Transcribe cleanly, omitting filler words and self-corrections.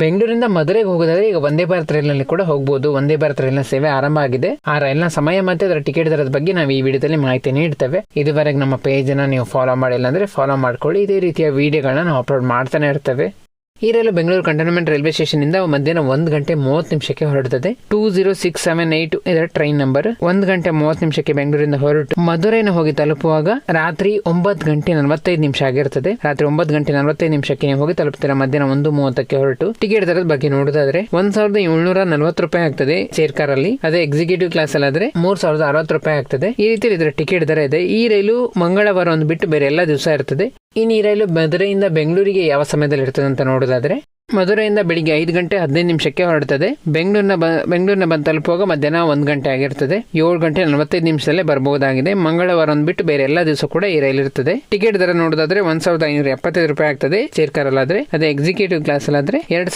ಬೆಂಗಳೂರಿಂದ ಮಧುರೆಗೆ ಹೋಗೋದಾದ್ರೆ ಈಗ ವಂದೇ ಭಾರತ್ ರೈಲ್ನಲ್ಲಿ ಕೂಡ ಹೋಗಬಹುದು. ವಂದೇ ಭಾರತ್ ರೈಲ್ನ ಸೇವೆ ಆರಂಭ ಆಗಿದೆ. ಆ ರೈಲ್ನ ಸಮಯ ಮತ್ತೆ ಅದರ ಟಿಕೆಟ್ ದರದ ಬಗ್ಗೆ ನಾವು ಈ ವಿಡಿಯೋದಲ್ಲಿ ಮಾಹಿತಿ ನೀಡ್ತೇವೆ. ಇದುವರೆಗೆ ನಮ್ಮ ಪೇಜ್ ಅನ್ನ ನೀವು ಫಾಲೋ ಮಾಡಿಲ್ಲ ಅಂದ್ರೆ ಫಾಲೋ ಮಾಡ್ಕೊಳ್ಳಿ. ಇದೇ ರೀತಿಯ ವಿಡಿಯೋಗಳನ್ನ ನಾವು ಅಪ್ಲೋಡ್ ಮಾಡ್ತಾನೆ ಇರ್ತೇವೆ. ಈ ರೈಲು ಬೆಂಗಳೂರು ಕಂಟೋನ್ಮೆಂಟ್ ರೈಲ್ವೆ ಸ್ಟೇಷನ್ ಇಂದ ಮಧ್ಯಾಹ್ನ 1 ಗಂಟೆ 30 ನಿಮಿಷಕ್ಕೆ ಹೊರಡುತ್ತದೆ. 20678 ಇದರ ಟ್ರೈನ್ ನಂಬರ್. 1 ಗಂಟೆ 30 ನಿಮಿಷಕ್ಕೆ ಬೆಂಗಳೂರಿಂದ ಹೊರಟು ಮಧುರೈನ ಹೋಗಿ ತಲುಪುವಾಗ ರಾತ್ರಿ 9 ಗಂಟೆ 45 ನಿಮಿಷ ಆಗಿರ್ತದೆ. ರಾತ್ರಿ 9 ಗಂಟೆ 45 ನಿಮಿಷಕ್ಕೆ ನೀವು ಹೋಗಿ ತಲುಪ್ತೀರಾ. ಮಧ್ಯಾಹ್ನ 1:30ಕ್ಕೆ ಹೊರಟು ಟಿಕೆಟ್ ದರದ ಬಗ್ಗೆ ನೋಡೋದಾದ್ರೆ 1740 ರೂಪಾಯಿ ಆಗ್ತದೆ ಚೇರ್ ಕಾರ್ ಅಲ್ಲಿ. ಅದೇ ಎಕ್ಸಿಕ್ಯೂಟಿವ್ ಕ್ಲಾಸ್ ಅಲ್ಲಿ ಆದ್ರೆ 3060 ರೂಪಾಯಿ ಆಗ್ತದೆ. ಈ ರೀತಿ ಇದರ ಟಿಕೆಟ್ ದರ ಇದೆ. ಈ ರೈಲು ಮಂಗಳವಾರ ಒಂದು ಬಿಟ್ಟು ಬೇರೆ ಎಲ್ಲ ದಿವಸ ಇರ್ತದೆ. ಇನ್ನು ಈ ರೈಲು ಮಧುರೆಯಿಂದ ಬೆಂಗಳೂರಿಗೆ ಯಾವ ಸಮಯದಲ್ಲಿ ಇರ್ತದೆ ಅಂತ ನೋಡೋದಾದ್ರೆ ಮಧುರೆಯಿಂದ ಬೆಳಿಗ್ಗೆ 5 ಗಂಟೆ 15 ನಿಮಿಷಕ್ಕೆ ಹೊರಡ್ತದೆ. ಬೆಂಗಳೂರಿನ ಬಂದು ತಲುಪುವಾಗ ಮಧ್ಯಾಹ್ನ 1 ಗಂಟೆ ಆಗಿರ್ತದೆ. 7 ಗಂಟೆ 45 ನಿಮಿಷದಲ್ಲೇ ಬರಬಹುದಾಗಿದೆ. ಮಂಗಳವಾರ ಒಂದು ಬಿಟ್ಟು ಬೇರೆ ಎಲ್ಲ ದಿವಸ ಕೂಡ ಈ ರೈಲು ಇರ್ತದೆ. ಟಿಕೆಟ್ ದರ ನೋಡೋದಾದ್ರೆ 1575 ರೂಪಾಯಿ ಆಗ್ತದೆ ಚೇರ್ ಕಾರ್ ಅಲ್ಲಾದ್ರೆ. ಅದೇ ಎಕ್ಸಿಕ್ಯೂಟಿವ್ ಕ್ಲಾಸ್ ಅಲ್ಲಾದ್ರೆ